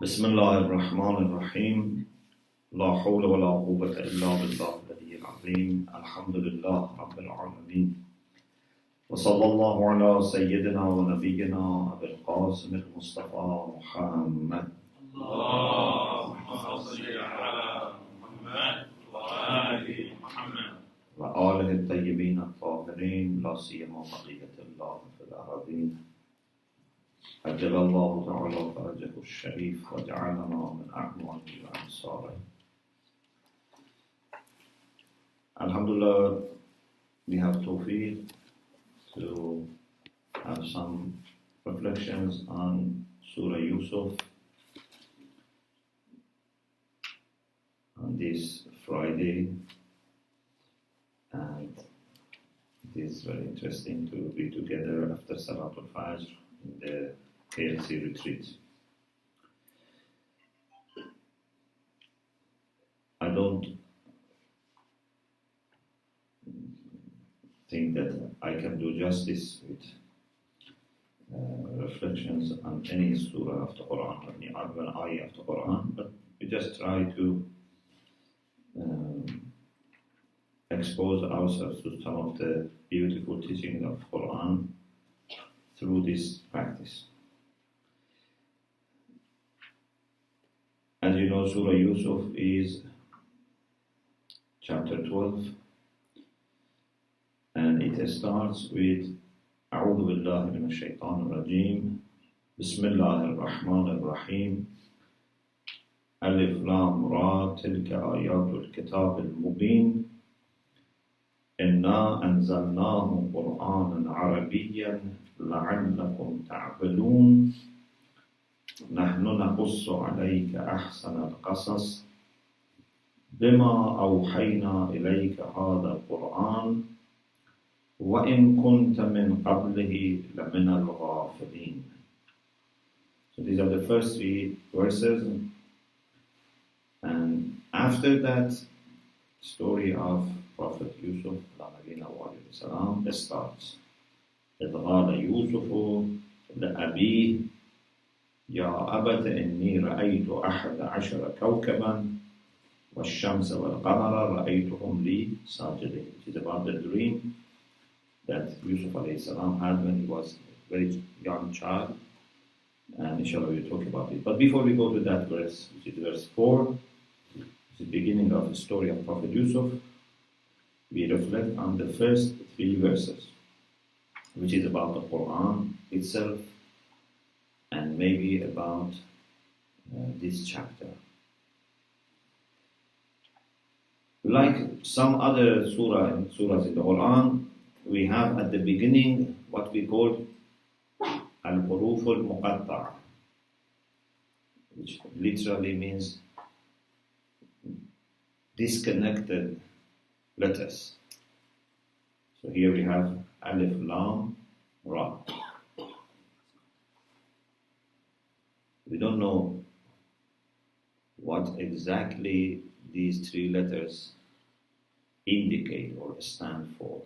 بسم الله الرحمن الرحيم لا حول ولا قوة إلا بالله العلي العظيم الحمد لله رب العالمين وصلى الله على سيدنا ونبينا أبي القاسم المصطفى محمد اللهم صل على محمد وآل محمد وآله الطيبين الطاهرين لا سيما بقية الله في الأراضين عجل الله تعالى فرجه الشريف وجعلنا من أعوانه وأنصاره. Alhamdulillah, we have tawfiq to have some reflections on Surah Yusuf on this Friday, and it is very interesting to be together after Salatul Fajr in the KLC retreat. I don't think that I can do justice with reflections on any surah of the Quran, or any ayah of the Quran, but we just try to expose ourselves to some of the beautiful teachings of Quran through this practice. As you know, Surah Yusuf is chapter 12, and it starts with أعوذ بالله من الشيطان الرجيم بسم الله الرحمن الرحيم ألف لام را تلك آيات الكتاب المبين إنا أنزلناه قرآنا عربيا لعلكم تعقلون نحن نقص عليك أحسن القصص بما أوحينا إليك هذا القرآن وإن كنت من قبله لمن الغافلين. So these are the first three verses, and after that, story of Prophet Yusuf starts. إذ قال يوسف لأبيه يا أبت إني رأيت 11 كوكبا والشمس والقمر رأيتهم لي ساجدين. It is about the dream that Yusuf had when he was a very young child, and inshallah we'll talk about it. But before we go to that verse, which is verse 4, which is the beginning of the story of Prophet Yusuf, we reflect on the first 3 verses, which is about the Quran itself and maybe about this chapter. Like some other surahs in the Quran, we have at the beginning what we call al-huruf al-muqatta'a, which literally means disconnected letters. So here we have alif, lam, ra. We don't know what exactly these 3 letters indicate or stand for.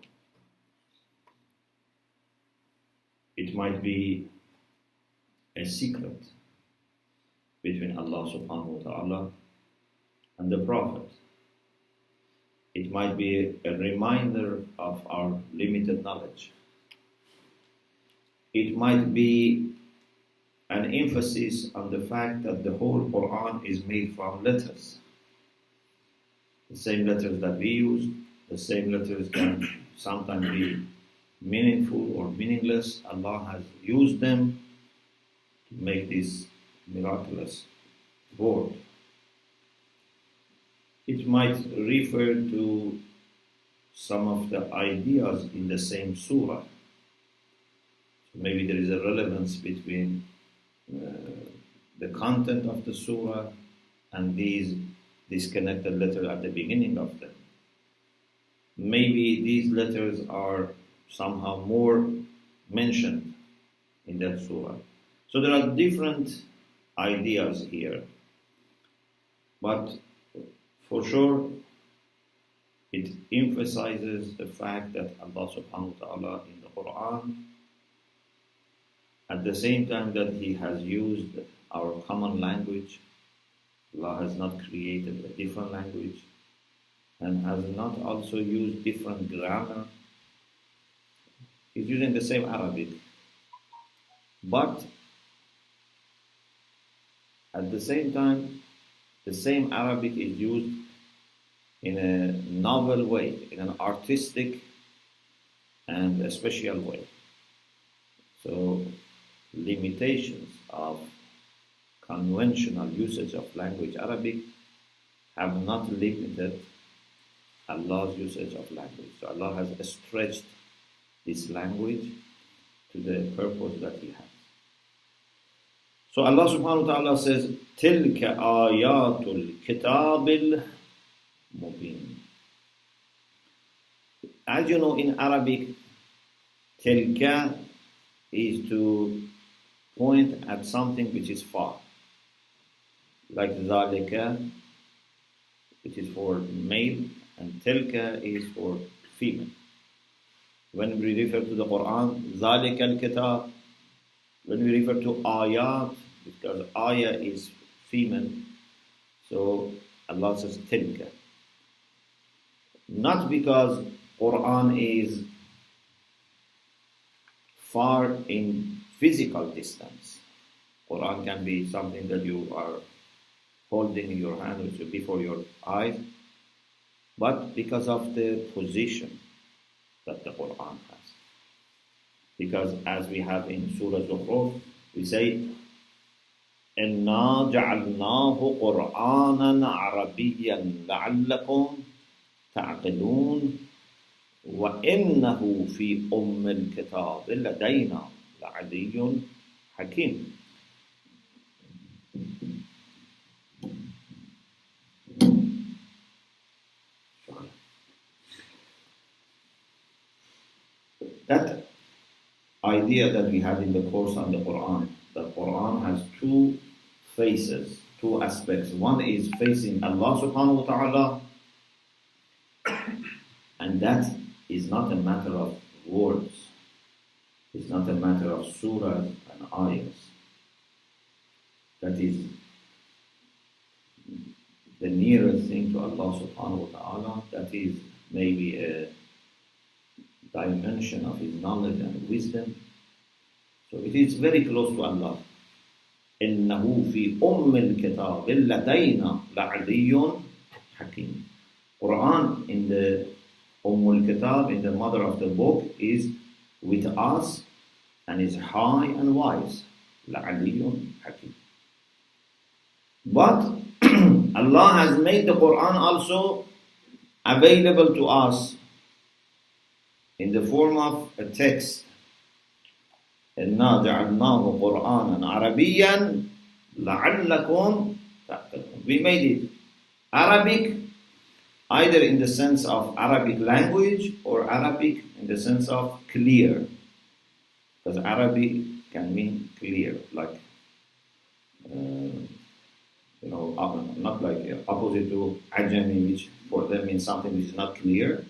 It might be a secret between Allah subhanahu wa ta'ala and the Prophet. It might be a reminder of our limited knowledge. It might be an emphasis on the fact that the whole Quran is made from letters. The same letters that we use, the same letters can sometimes be meaningful or meaningless. Allah has used them to make this miraculous word. It might refer to some of the ideas in the same surah. So maybe there is a relevance between the content of the surah and these disconnected letters at the beginning of them. Maybe these letters are somehow more mentioned in that surah. So there are different ideas here, but for sure it emphasizes the fact that Allah subhanahu wa ta'ala in the Quran, at the same time that He has used our common language. Allah has not created a different language and has not also used different grammar. He's using the same Arabic. But at the same time, the same Arabic is used in a novel way, in an artistic and a special way. So limitations of conventional usage of language Arabic have not limited Allah's usage of language. So Allah has stretched this language to the purpose that He has. So Allah subhanahu wa ta'ala says, تِلْكَ آيَاتُ الْكِتَابِ الْمُبِينِ. As you know, in Arabic, tilka is to point at something which is far. Like ذَلِكَ, which is for male, and tilka is for female. When we refer to the Quran, ذَلِكَ الْكِتَابِ. When we refer to ayat, because ayah is female, so Allah says tilka. Not because Quran is far in physical distance. Quran can be something that you are holding in your hand, which is before your eyes, but because of the position that the Quran has. Because as we have in Surah Zukhruf, we say, إِنَّا جَعَلْنَاهُ قُرْآنًا عَرَبِيًّا لَعَلَّكُمْ تَعْقِلُونَ وَإِنَّهُ فِي أُمِّ الْكِتَابِ لَدَيْنَا لَعَلِيٌّ حَكِيمٌ. That idea that we had in the course on the Quran, that Quran has two faces, two aspects. One is facing Allah subhanahu wa ta'ala, and that is not a matter of words. It's not a matter of surahs and ayahs. That is the nearest thing to Allah subhanahu wa ta'ala. That is maybe a dimension of His knowledge and wisdom. So it is very close to Allah. إِنَّهُ فِي أُمِّ الْكِتَابِ لَدَيْنَا لَعَلِيٌّ حَكِيمٌ. Quran in the Kitab, in the mother of the book, is with us and is high and wise. لَعَلِيٌّ حَكِيمٌ. But Allah has made the Quran also available to us in the form of a text. إِنَّا جَعَلْنَاهُ قُرْآنًا عَرَبِيًّا لَعَلَّكُمْ تَعْقِلُونَ. We made it Arabic, either in the sense of Arabic language or Arabic in the sense of clear. Because Arabic can mean clear, like, not like opposite to Ajami, which for them means something which is not clear.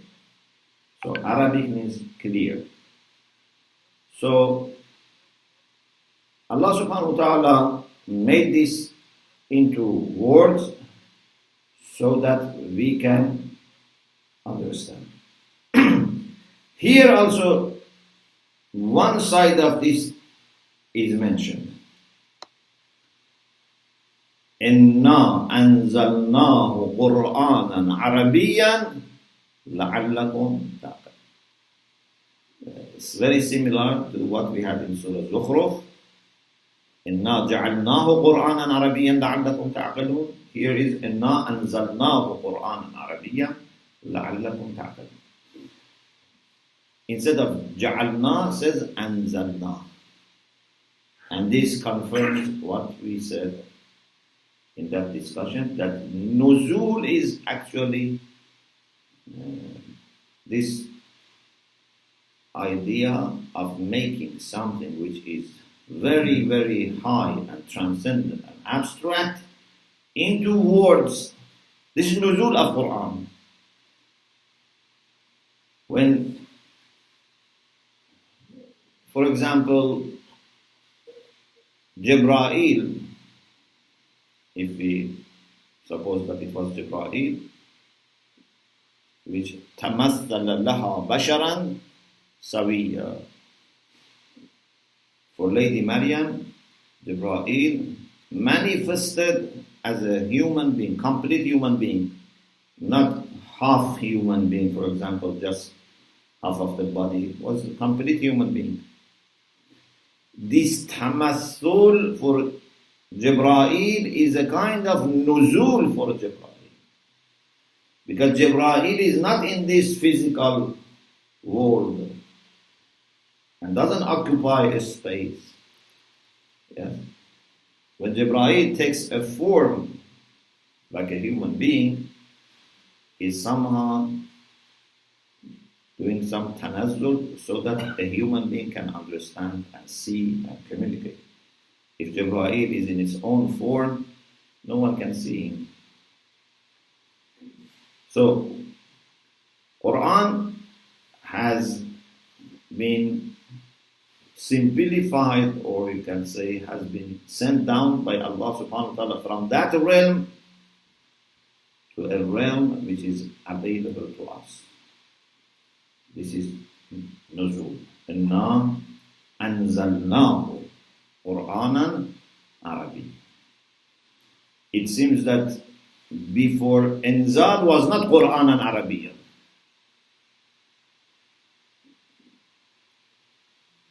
So Arabic means clear. So Allah subhanahu wa ta'ala made this into words so that we can understand. Here also, one side of this is mentioned. إِنَّا أَنزَلْنَاهُ قُرْآنًا عَرَبِيًّا لَعَلَّكُمْ تَعْقِلُونَ. It's very similar to what we had in Surah Zukhruf. إِنَّا جَعَلْنَاهُ قُرْآنًا عَرَبِيًّا لَعَلَّكُمْ تَعْقِلُونَ. Here is إِنَّا أَنزَلْنَاهُ قُرْآنًا عَرَبِيًّا لَعَلَّكُمْ تَعْقِلُونَ. Instead of جَعَلْنَا, says أَنزَلْنَا. And this confirms what we said in that discussion, that nuzul is actually this idea of making something which is very, very high and transcendent and abstract into words. This is nuzul of Quran. When, for example, Jibreel if we suppose that it was Jibreel, which تَمَثَّلَ لَهَا بَشَرًا سَوِيًّا. For Lady Maryam, Jibreel manifested as a human being, complete human being, not half human being, for example, just half of the body, was a complete human being. This tamassul for Jibreel is a kind of nuzul for Jibreel. Because Jibreel is not in this physical world and doesn't occupy a space. Yes. When Jibreel takes a form like a human being, is somehow doing some tanazzul so that a human being can understand and see and communicate. If Jibreel is in its own form, no one can see him. So, Quran has been simplified, or you can say has been sent down by Allah subhanahu wa ta'ala from that realm to a realm which is available to us. This is nuzul. Inna anzalnahu Qur'anan Arabi. It seems that before Inzal was not Qur'anan Arabiyan.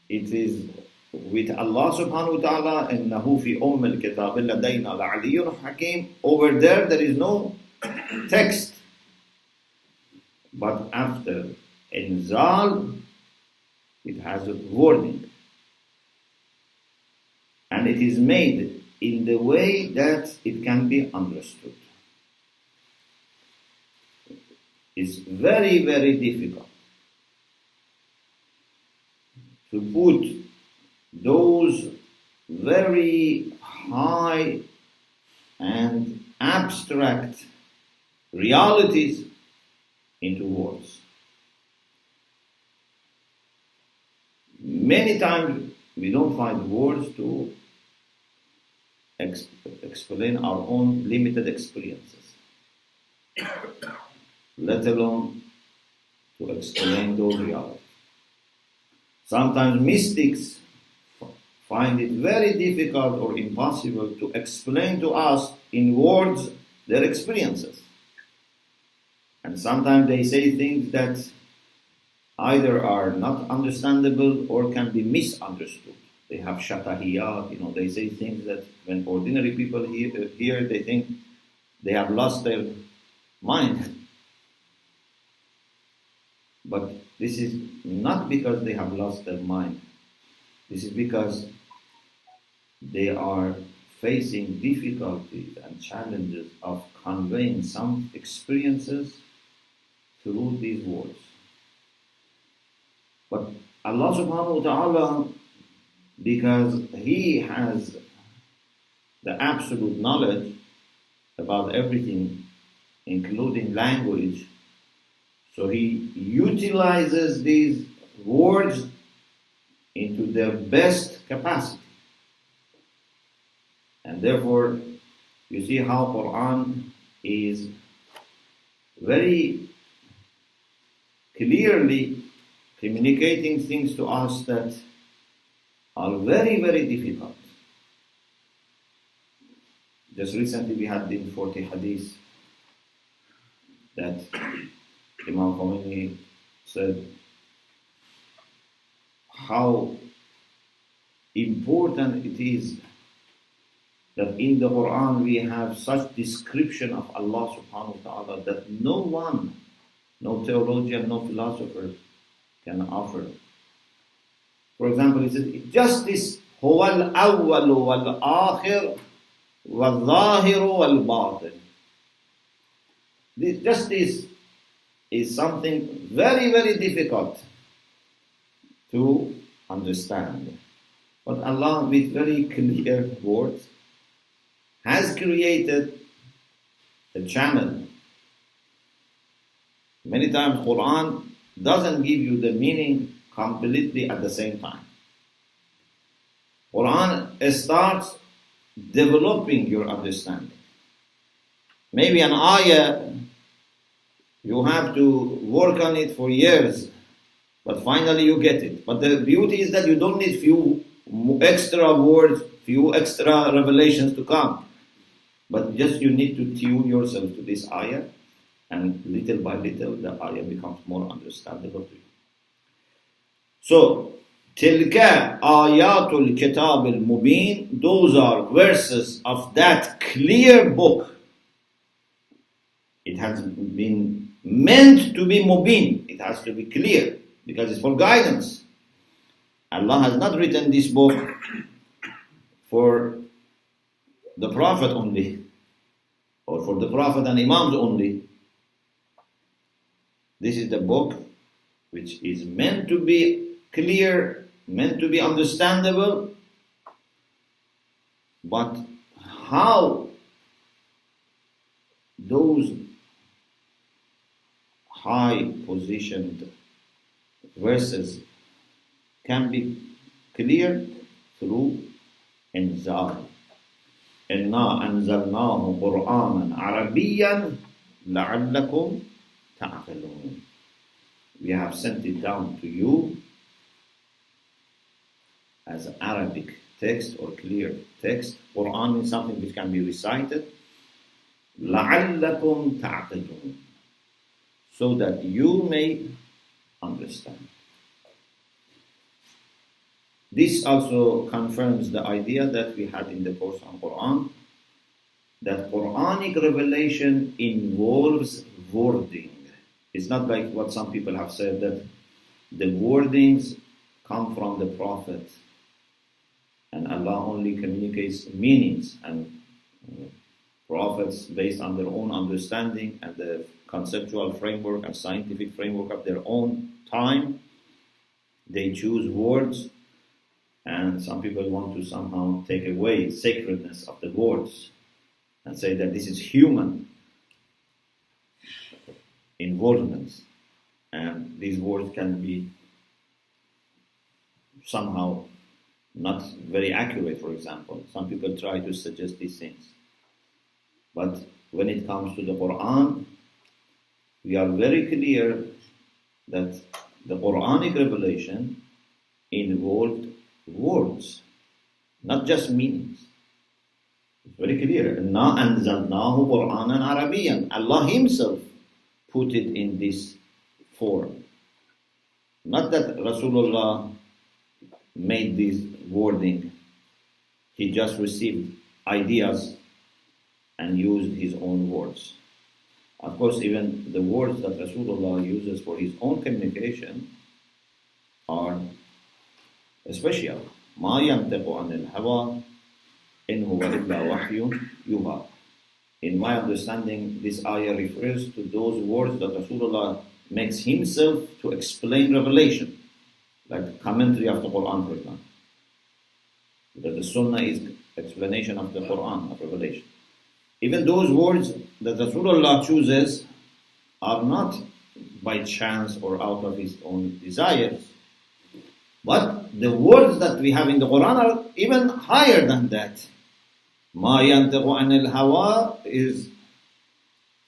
It is with Allah subhanahu wa ta'ala, innahu fi al-kitab ladayna la'aliyyun hakim. Over there is no text. But after Inzal, it has a wording. And it is made in the way that it can be understood. It's very, very difficult to put those very high and abstract realities into words. Many times we don't find words to explain our own limited experiences, let alone to explain those realities. Sometimes mystics find it very difficult or impossible to explain to us in words their experiences. And sometimes they say things that either are not understandable or can be misunderstood. They have shatahiyat, they say things that when ordinary people hear, they think they have lost their mind. But this is not because they have lost their mind. This is because they are facing difficulties and challenges of conveying some experiences through these words. But Allah subhanahu wa ta'ala, because He has the absolute knowledge about everything, including language, so He utilizes these words into their best capacity. And therefore, you see how Quran is very clearly communicating things to us that are very, very difficult. Just recently we had the 40 hadith that Imam Khomeini said how important it is that in the Quran we have such description of Allah subhanahu wa ta'ala that no one, no theologian, no philosopher can offer. For example, he said, justice huwa al-awwal wal-akhir wal-zahir wal-batin. This justice is something very, very difficult to understand. But Allah, with very clear words, has created a channel. Many times Quran doesn't give you the meaning completely at the same time. Quran starts developing your understanding. Maybe an ayah, you have to work on it for years, but finally you get it. But the beauty is that you don't need few extra words, few extra revelations to come. But just you need to tune yourself to this ayah, and little by little the ayah becomes more understandable to you. So, تِلْكَ آيَاتُ الْكِتَابِ الْمُبِينِ, those are verses of that clear book. It has been meant to be mubin. It has to be clear because it's for guidance. Allah has not written this book for the Prophet only, or for the Prophet and Imams only. This is the book which is meant to be clear, meant to be understandable, but how those high positioned verses can be clear through inzal. إِنَّا أَنزَلْنَاهُ قُرْآنًا عَرَبِيًّا لَعَلَّكُمْ تَعْقِلُونَ. We have sent it down to you as Arabic text or clear text. Quran is something which can be recited. لَعَلَّكُمْ تَعْقِلُونَ, so that you may understand. This also confirms the idea that we had in the course on Quran, that Quranic revelation involves wording. It's not like what some people have said, that the wordings come from the Prophet and Allah only communicates meanings, and prophets, based on their own understanding and the conceptual framework and scientific framework of their own time, they choose words, and some people want to somehow take away sacredness of the words and say that this is human involvements, and these words can be somehow not very accurate, for example. Some people try to suggest these things. But when it comes to the Quran, we are very clear that the Quranic revelation involved words, not just meanings. It's very clear. إِنَّا أَنزَلْنَاهُ قُرْآنًا عَرَبِيًّا. Allah Himself put it in this form. Not that Rasulullah made this wording. He just received ideas and used his own words. Of course, even the words that Rasulullah uses for his own communication are special. مَا يَنْتِقُ عَنِ الْهَوَىٰ إِنْ هُوَ إِلَّا وَحْيٌ يُوحَىٰ. In my understanding, this ayah refers to those words that Rasulullah makes himself to explain revelation, like commentary of the Quran, for example. Because the Sunnah is explanation of the Quran, of revelation. Even those words that Rasulullah chooses are not by chance or out of his own desires. But the words that we have in the Quran are even higher than that. مَا يَنْتِقُ عَنِ الْهَوَىٰ is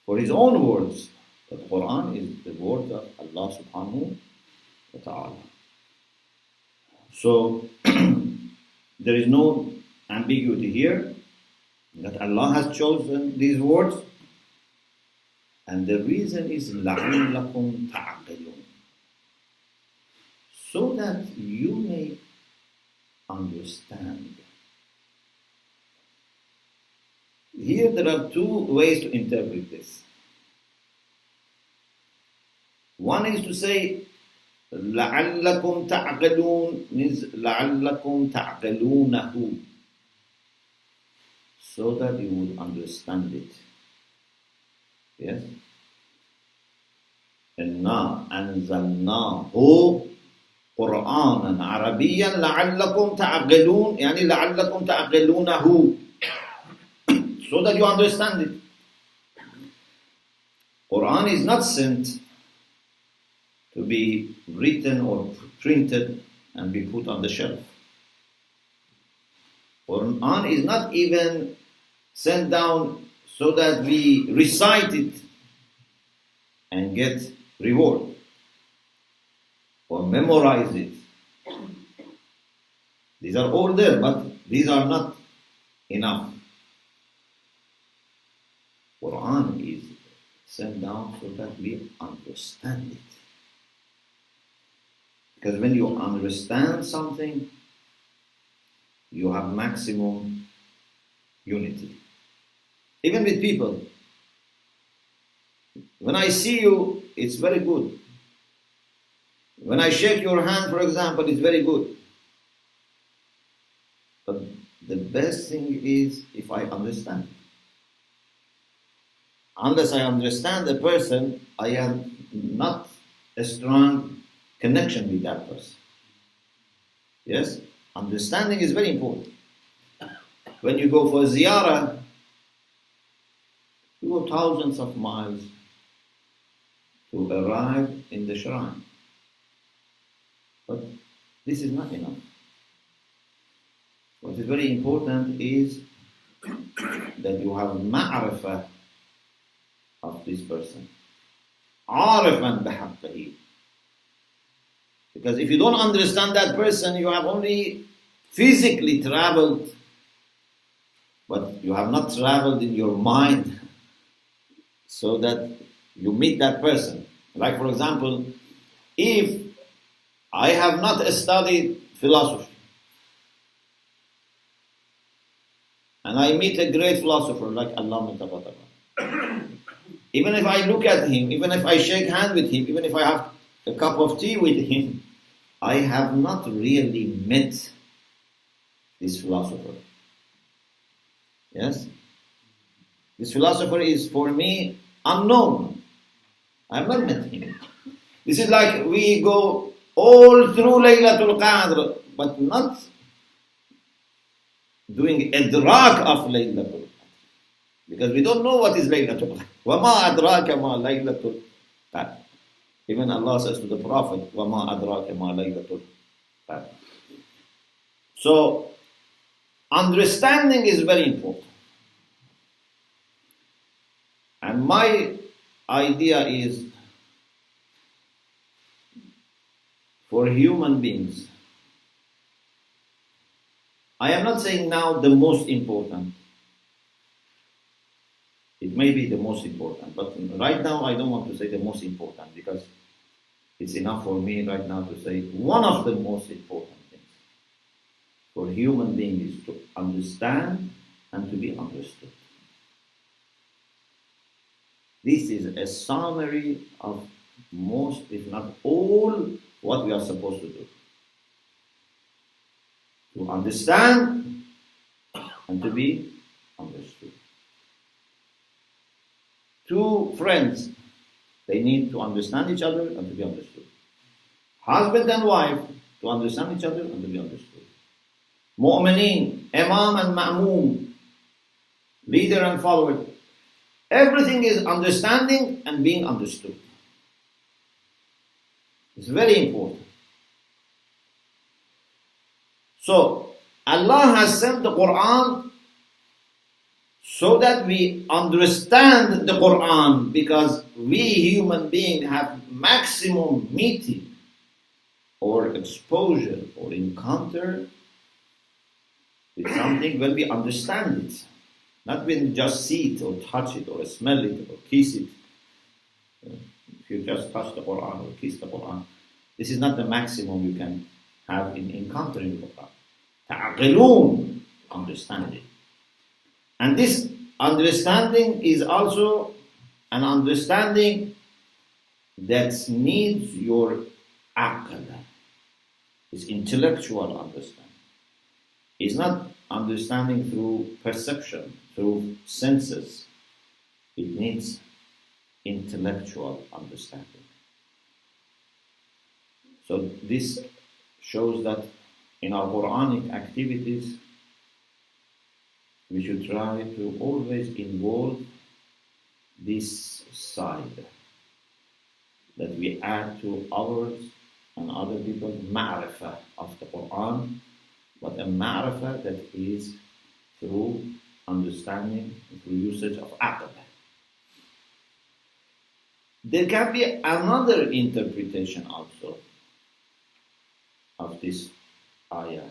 for his own words. But the Quran is the word of Allah subhanahu wa ta'ala. So, there is no ambiguity here that Allah has chosen these words, and the reason is لَعَلَّكُمْ تَعْقِلُونَ, so that you may understand. Here there are two ways to interpret this. One is to say لَعَلَّكُمْ تَعْقِلُونَ means لَعَلَّكُمْ تَعْقِلُونَهُ, so that you would understand it. Yes? إِنَّا أَنزَلْنَاهُ قُرْآنًا عَرَبِيًّا لَعَلَّكُمْ تَعْقِلُونَ يعني لَعَلَّكُمْ تَعْقِلُونَهُ, so that you understand it. Quran is not sent to be written or printed and be put on the shelf. Quran is not even sent down so that we recite it and get reward or memorize it. These are all there, but these are not enough. Quran is sent down so that we understand it. Because when you understand something, you have maximum unity. Even with people. When I see you, it's very good. When I shake your hand, for example, it's very good. But the best thing is if I understand. Unless I understand the person, I have not a strong connection with that person. Yes? Understanding is very important. When you go for ziyarah, you go thousands of miles to arrive in the shrine. But this is not enough. What is very important is that you have ma'rifah of this person. عارفاً بحقه. Because if you don't understand that person, you have only physically traveled, but you have not traveled in your mind so that you meet that person. Like for example, if I have not studied philosophy, and I meet a great philosopher like Allama Tabatabai, even if I look at him, even if I shake hands with him, even if I have a cup of tea with him, I have not really met this philosopher. Yes? This philosopher is for me unknown. I have not met him. This is like we go all through Laylatul Qadr, but not doing idrak of Laylatul Qadr. Because we don't know what is Laylatul Qadr. وَمَا أَدْرَاكَ مَا Laylatul Qadr. Even Allah says to the Prophet, وَمَا أَدْرَاكَ مَا Laylatul Qadr. So, understanding is very important. And my idea is for human beings, I am not saying now the most important. It may be the most important, but right now I don't want to say the most important because it's enough for me right now to say one of the most important things for human beings is to understand and to be understood. This is a summary of most, if not all, what we are supposed to do. To understand and to be understood. Two friends, they need to understand each other and to be understood. Husband and wife, to understand each other and to be understood. Mu'mineen, Imam and Ma'moom, leader and follower. Everything is understanding and being understood. It's very important. So, Allah has sent the Quran so that we understand the Quran, because we human beings have maximum meeting or exposure or encounter with something when we understand it. Not when we just see it or touch it or smell it or kiss it. If you just touch the Quran or kiss the Quran, this is not the maximum you can have in encountering the Quran. Ta'aqilun, understanding. And this understanding is also an understanding that needs your aql. It's intellectual understanding. It's not understanding through perception, through senses. It needs intellectual understanding. So this shows that in our Quranic activities, we should try to always involve this side, that we add to ours and other people ma'rifah of the Quran but a ma'rifah that is through understanding, through usage of aql. There can be another interpretation also of this ayah.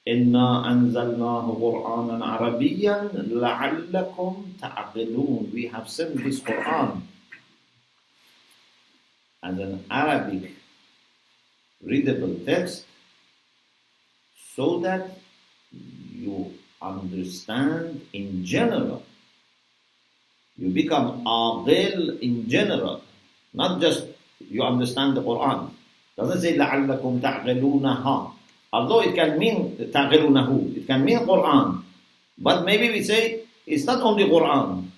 إِنَّا أَنزَلْنَاهُ قُرْآنًا عَرَبِيًّا لَعَلَّكُمْ تَعْقِلُونَ. We have sent this Quran as an Arabic readable text so that you understand in general. You become aqil in general, not just you understand the Quran. It doesn't say لَعَلَّكُمْ تَعْقِلُونَهَا. Although it can mean تَعْقِلُونَهُ, it can mean Quran. But maybe we say it's not only Quran.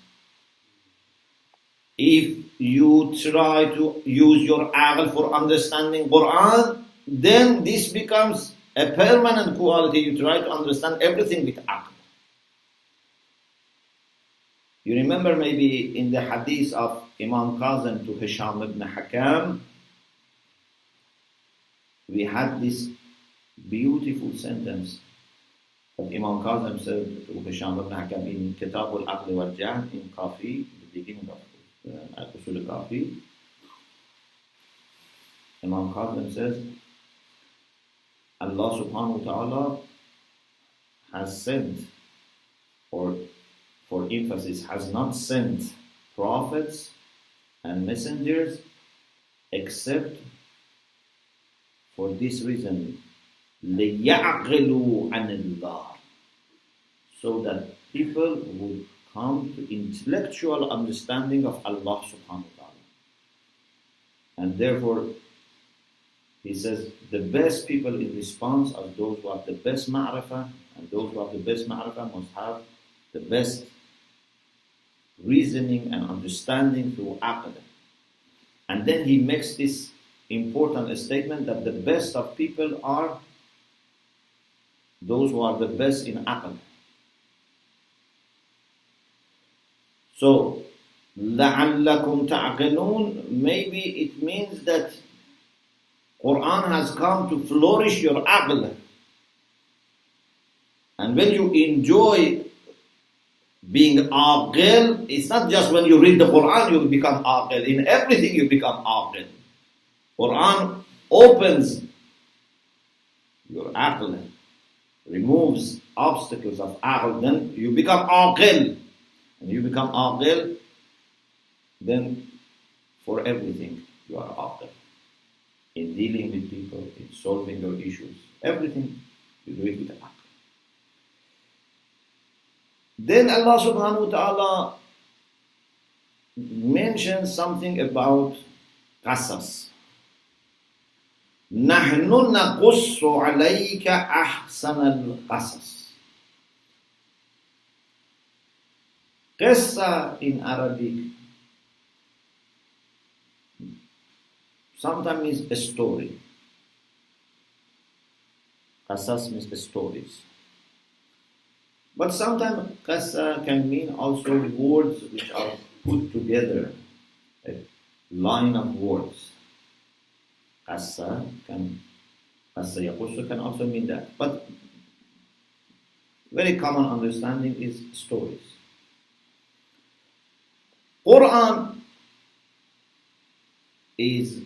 If you try to use your aql for understanding Quran, then this becomes a permanent quality. You try to understand everything with aql. You remember maybe in the hadith of Imam Kazim to Hisham ibn Hakam, we had this beautiful sentence that Imam Kazim said to Hisham ibn Hakam in Kitab al-Aql wal-Jahl in Kafi, the beginning of Usul al-Kafi. Imam Kazim says, Allah subhanahu wa ta'ala has sent, or for emphasis, has not sent prophets and messengers except for this reason, لِيَعْقِلُوا عَنِ اللَّهِ, so that people would come to intellectual understanding of Allah subhanahu wa ta'ala. And therefore, he says, the best people in response are those who have the best ma'rifah, and those who have the best ma'rifah must have the best reasoning and understanding through aql. And then he makes this important statement that the best of people are those who are the best in aql. So, لَعَلَّكُمْ تَعْقِلُونَ, maybe it means that Quran has come to flourish your aql. And when you enjoy being aqil, it's not just when you read the Quran you become aqil. In everything you become aqil. Quran opens your aql, removes obstacles of aql, then you become aqil. And you become aqil, then for everything you are aqil. In dealing with people, in solving your issues, everything you do it with aql. Then Allah subhanahu wa ta'ala mentions something about qasas. نَحْنُ نَقُصُّ عَلَيْكَ أَحْسَنَ الْقَصَصِ. Qissa in Arabic sometimes means a story. Qasas means stories. But sometimes qassa can mean also words which are put together, a line of words. Qassa yaqussu can also mean that. But very common understanding is stories. Quran is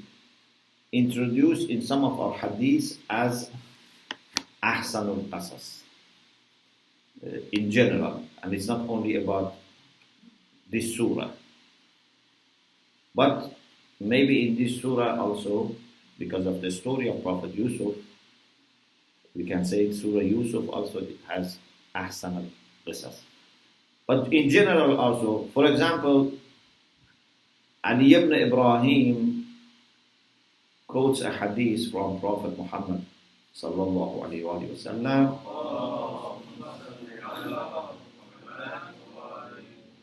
introduced in some of our hadiths as ahsanul qasas. In general, and it's not only about this surah, but maybe in this surah also, because of the story of Prophet Yusuf, we can say Surah Yusuf also has ahsan al-qisas. But in general also, for example, Ali ibn Ibrahim quotes a hadith from Prophet Muhammad sallallahu alayhi wa sallam,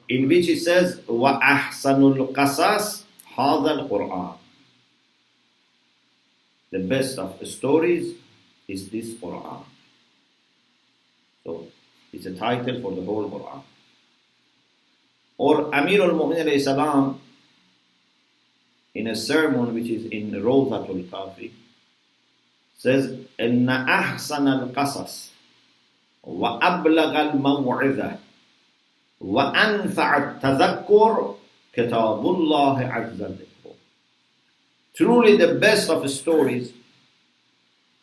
in which he says, وَأَحْسَنُ الْقَصَصِ هَذَا الْقُرْآنِ. The best of the stories is this Quran. So, it's a title for the whole Quran. Or Amir al-Mu'minin alayhi salam in a sermon which is in Rawdatul Kafi, says, إِنَّ أَحْسَنَ الْقَصَصِ وَأَبْلَغَ الْمَوْعِظَةِ وَأَنْفَعَ التَّذَكُّرِ كِتَابُ اللَّهِ عَزَّ ذِكْرُهُ. Truly the best of stories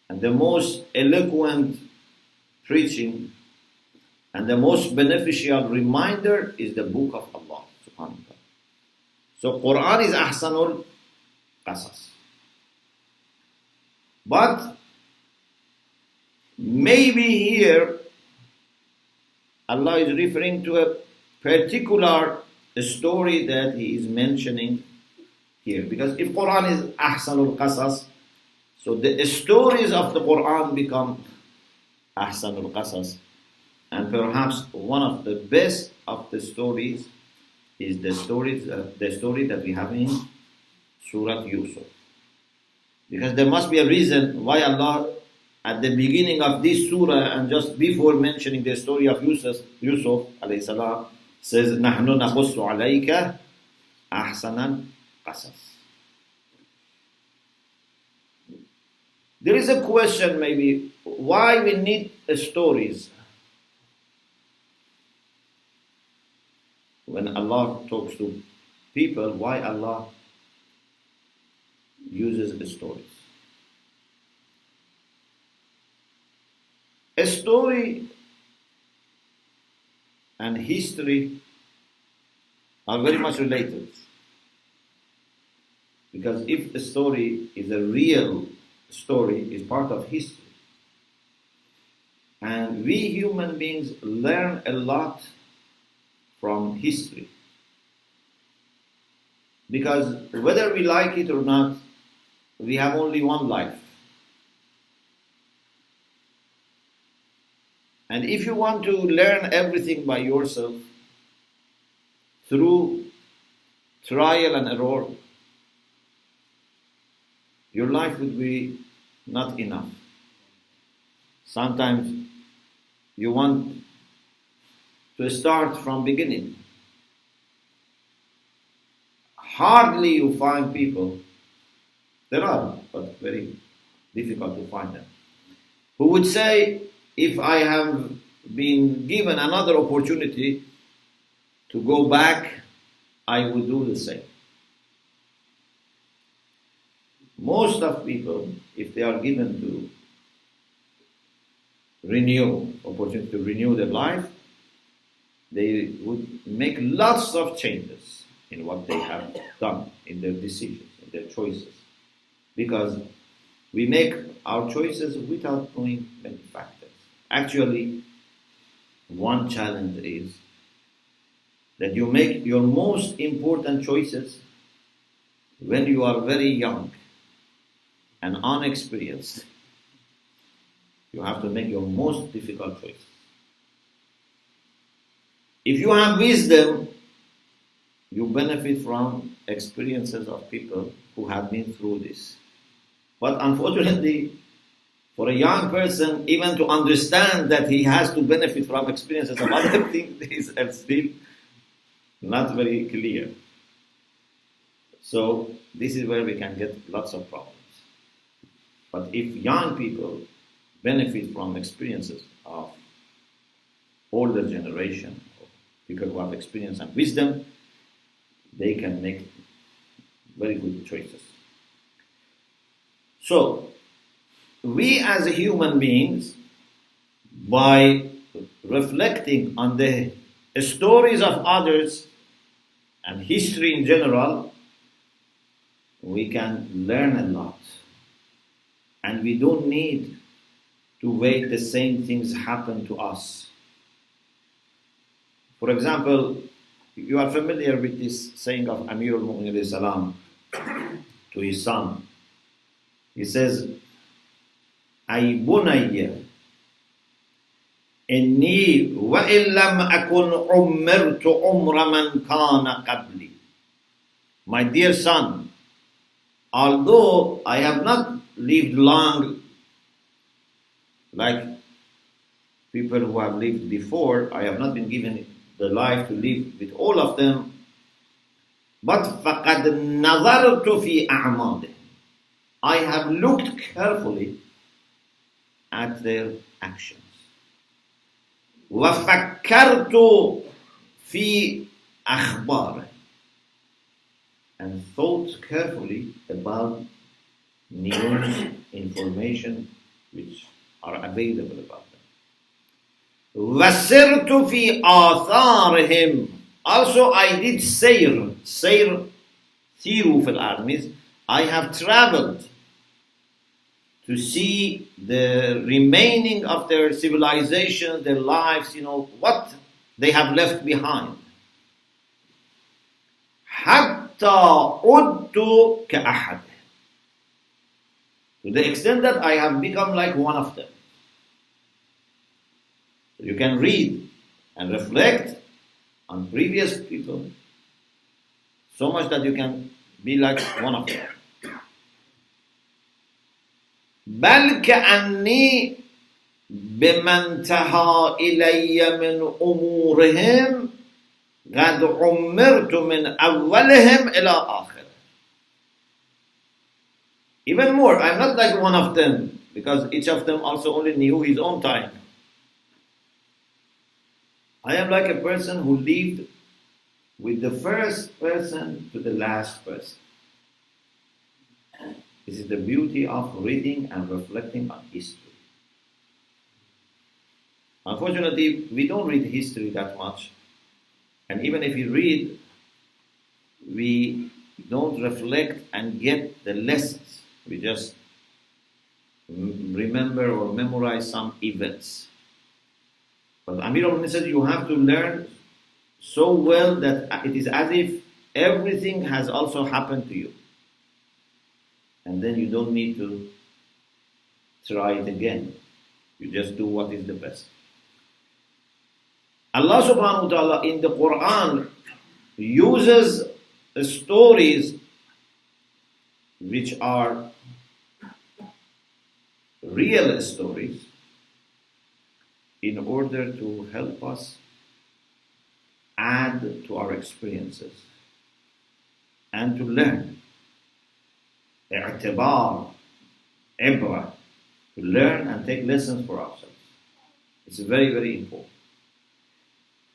and the most eloquent preaching and the most beneficial reminder is the book of Allah subhanahu wa ta'ala. So Quran is ahsanul qasas. But maybe here Allah is referring to a particular story that He is mentioning here. Because if Quran is ahsanul qasas, so the stories of the Quran become ahsanul qasas. And perhaps one of the best of the stories is the story that we have in Surah Yusuf. Because there must be a reason why Allah, at the beginning of this surah and just before mentioning the story of Yusuf alayhi salam, says, نَحْنُ نَقُصُّ عَلَيْكَ أَحْسَنَ الْقَصَصِ. There is a question maybe, why we need stories? When Allah talks to people, why Allah uses the stories? A story and history are very much related. Because if a story is a real story, is part of history. And we human beings learn a lot from history. Because whether we like it or not, we have only one life. And if you want to learn everything by yourself, through trial and error, your life would be not enough. Sometimes you want to start from beginning. Hardly you find people, there are, but very difficult to find them, who would say, if I have been given another opportunity to go back, I will do the same. Most of people, if they are given to opportunity to renew their life, they would make lots of changes in what they have done, in their decisions, in their choices. Because we make our choices without knowing many factors. Actually, one challenge is that you make your most important choices when you are very young and unexperienced. You have to make your most difficult choices. If you have wisdom, you benefit from experiences of people who have been through this. But unfortunately, for a young person, even to understand that he has to benefit from experiences of other things is still not very clear. So this is where we can get lots of problems. But if young people benefit from experiences of older generation, people who have experience and wisdom, they can make very good choices. So, we as human beings, by reflecting on the stories of others and history in general, we can learn a lot. And we don't need to wait the same things happen to us. For example, you are familiar with this saying of Amir al-Mu'minin alayhi salam to his son. He says, أي بني إني وإن لم أكن عمرت عمر من كان قبلي. My dear son, although I have not lived long like people who have lived before, I have not been given the life to live with all of them, But فَقَدْ نَظَرْتُ فِي أَعْمَالِهِمْ. I have looked carefully at their actions. وَفَكَّرْتُ فِي أَخْبَارِهِمْ. And thought carefully about news, information which are available about them. وَسِرْتُ فِي آثَارِهِمْ. Also I did sayr. Sayr, thiru fil armies. I have traveled to see the remaining of their civilization, their lives, what they have left behind. حَتَّى عُدْتُ كَأَحَدٍ. To the extent that I have become like one of them. So you can read and reflect on previous people so much that you can be like one of them. بل كأني بمن انتهى إلي من أمورهم قد عمرت من أولهم إلى آخر. Even more, I'm not like one of them, because each of them also only knew his own time. I am like a person who lived with the first person to the last person. This is the beauty of reading and reflecting on history. Unfortunately, we don't read history that much. And even if we read, we don't reflect and get the lessons. We just remember or memorize some events. But Amir al-Mu'minin said you have to learn so well that it is as if everything has also happened to you. And then you don't need to try it again. You just do what is the best. Allah subhanahu wa ta'ala in the Quran uses stories which are real stories in order to help us add to our experiences and to learn. I'tibar, ibra, to learn and take lessons for ourselves. It's very, very important.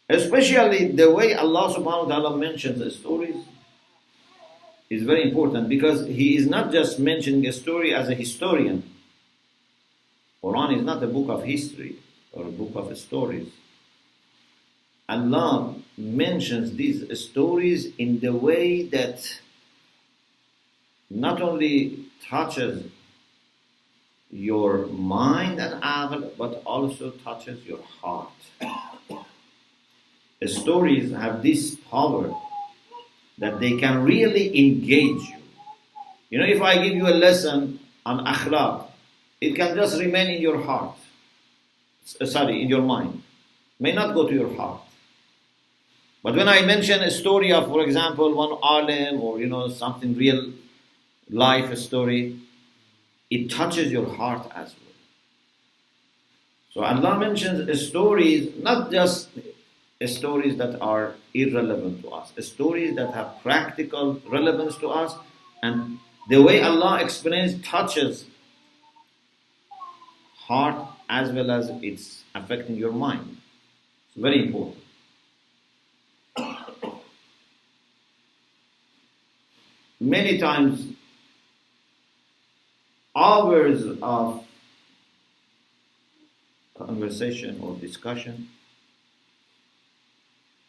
Especially the way Allah subhanahu wa ta'ala mentions the stories is very important, because He is not just mentioning a story as a historian. Quran is not a book of history or a book of stories. Allah mentions these stories in the way that not only touches your mind and aql, but also touches your heart. Stories have this power that they can really engage you. If I give you a lesson on akhlaq, it can just remain in your heart. In your mind. May not go to your heart. But when I mention a story of, for example, one alim or something real life story, it touches your heart as well. So Allah mentions stories, not just stories that are irrelevant to us, stories that have practical relevance to us, and the way Allah explains touches heart as well as it's affecting your mind. It's very important. Many times, hours of conversation or discussion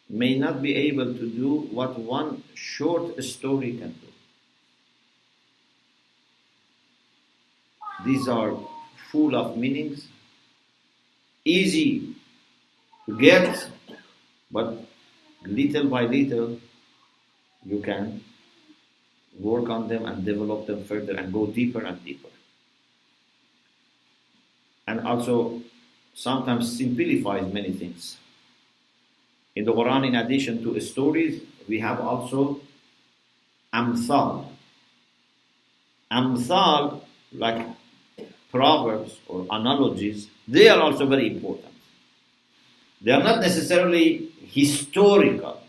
may not be able to do what one short story can do. These are full of meanings, easy to get, but little by little you can work on them and develop them further and go deeper and deeper. And also sometimes simplifies many things. In the Quran, in addition to stories, we have also amthal. Amthal, like proverbs or analogies, they are also very important. They are not necessarily historical.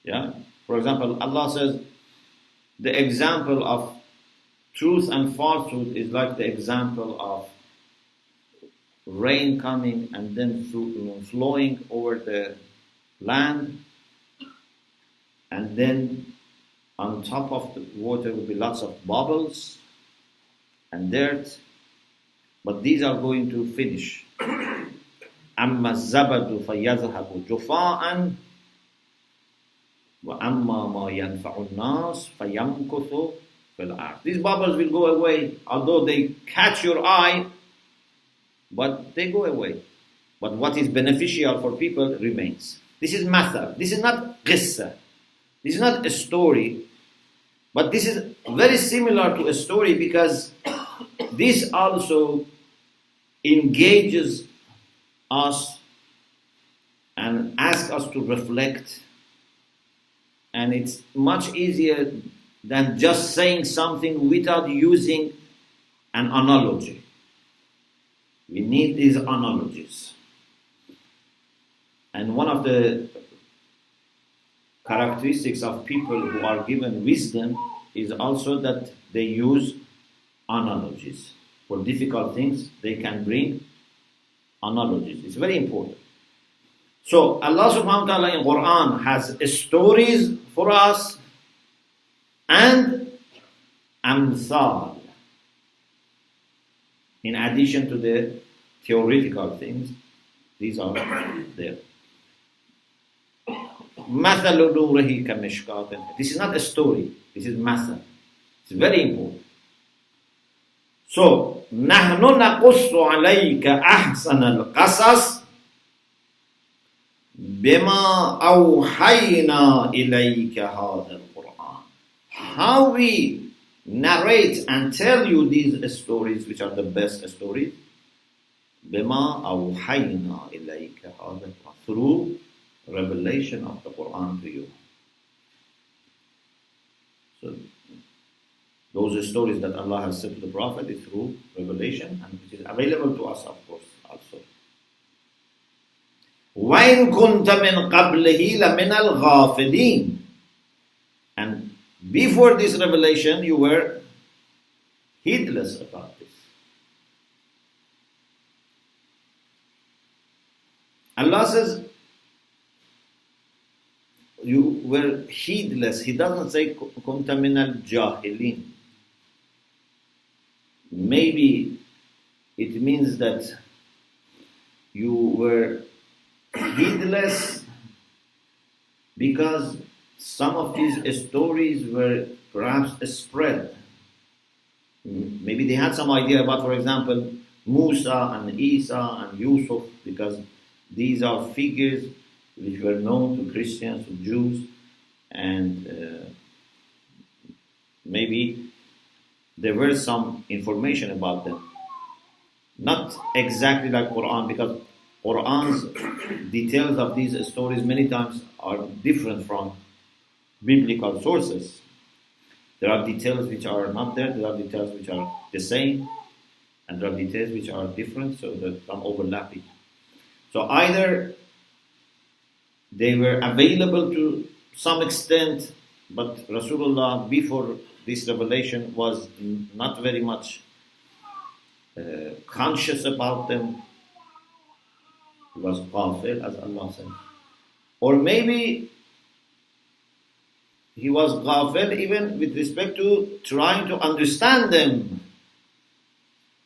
Yeah? For example, Allah says the example of truth and falsehood is like the example of rain coming and then flowing over the land, and then on top of the water will be lots of bubbles and dirt, but these are going to finish. أما الزبد فيذهب جفاء وأما ما ينفع الناس فيمكث في الأرض. These bubbles will go away, although they catch your eye, but they go away. But what is beneficial for people remains. This is mathal. This is not qissa. This is not a story, but this is very similar to a story because this also engages us and asks us to reflect, and it's much easier than just saying something without using an analogy. We need these analogies. And one of the characteristics of people who are given wisdom is also that they use analogies. For difficult things, they can bring analogies. It's very important. So Allah subhanahu wa ta'ala in Quran has stories for us and amthal. In addition to the theoretical things, these are there. مَثَلُ نُورِهِ كَمِشْكَاةٍ. This is not a story, this is mathal. It's very important. So, نَحْنُ نَقُصُّ عَلَيْكَ أَحْسَنَ الْقَصَصِ بِمَا أَوْحَيْنَا إِلَيْكَ هَذَا الْقُرْآنِ. How we narrate and tell you these stories, which are the best stories, بِمَا أَوْحَيْنَا إِلَيْكَ هَذَا الْقُرْآنِ, through revelation of the Quran to you. So, those stories that Allah has said to the Prophet is through revelation, and which is available to us, of course, also. وَإِن كُنْتَ مِنْ قَبْلِهِ لَمِنَ الْغَافِلِينَ. And before this revelation, you were heedless about this. Allah says, you were heedless. He doesn't say كُنْتَ مِنَ الْجَاهِلِينَ. Maybe it means that you were heedless because some of these stories were perhaps spread. Maybe they had some idea about, for example, Musa and Isa and Yusuf, because these are figures which were known to Christians, to Jews, and maybe there were some information about them. Not exactly like Quran, because Quran's details of these stories many times are different from biblical sources. There are details which are not there are details which are the same, and there are details which are different, so there's some overlapping. So either they were available to some extent, but Rasulullah before this revelation was not very much conscious about them. He was ghafil, as Allah said. Or maybe he was ghafil even with respect to trying to understand them.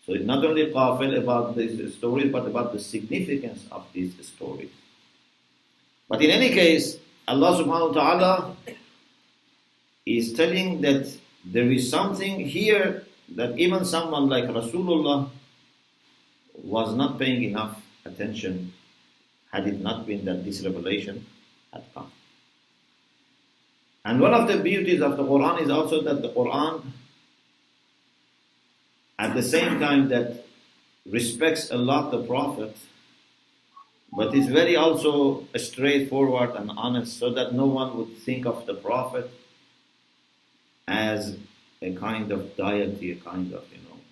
So it's not only ghafil about these stories, but about the significance of these stories. But in any case, Allah subhanahu wa ta'ala is telling that there is something here that even someone like Rasulullah was not paying enough attention had it not been that this revelation had come. And one of the beauties of the Quran is also that the Quran, at the same time that respects a lot the Prophet, but is very also straightforward and honest, so that no one would think of the Prophet as a kind of deity, a kind of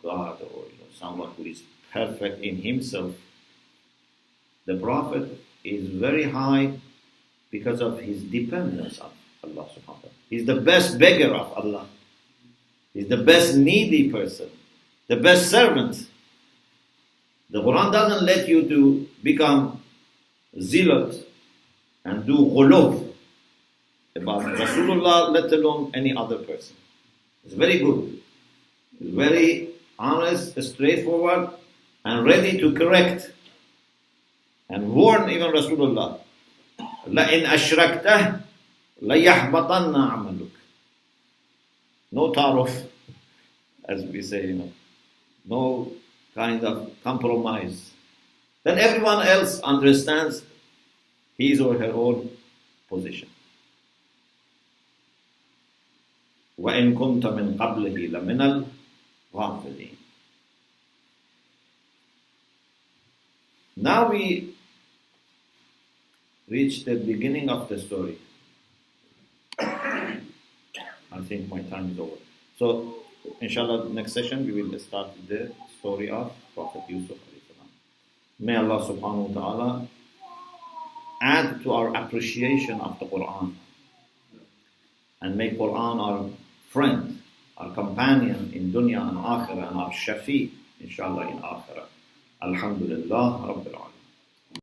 God, or someone who is perfect in himself. The Prophet is very high because of his dependence Allah subhanahu wa ta'ala. He's the best beggar of Allah. He's the best needy person, the best servant. The Quran doesn't let you to become zealot and do ghuluw about Rasulullah, let alone any other person. It's very good. It's very honest, straightforward, and ready to correct and warn even Rasulullah. لَإِنْ أَشْرَكْتَهُ لَيَحْبَطَنَّ عَمَلُكَ. No ta'aruf, as we say, no kind of compromise. Then everyone else understands his or her own position. وَإِن كُنْتَ مِنْ قَبْلِهِ لَمِنَ الْغَافِلِينَ. Now we reach the beginning of the story. I think my time is over. So, inshallah, next session we will start the story of Prophet Yusuf. May Allah subhanahu wa ta'ala add to our appreciation of the Quran and make Quran our friend, our companion in dunya and akhirah, and our shafi, inshallah, in akhirah. Alhamdulillah Rabbil Alamin.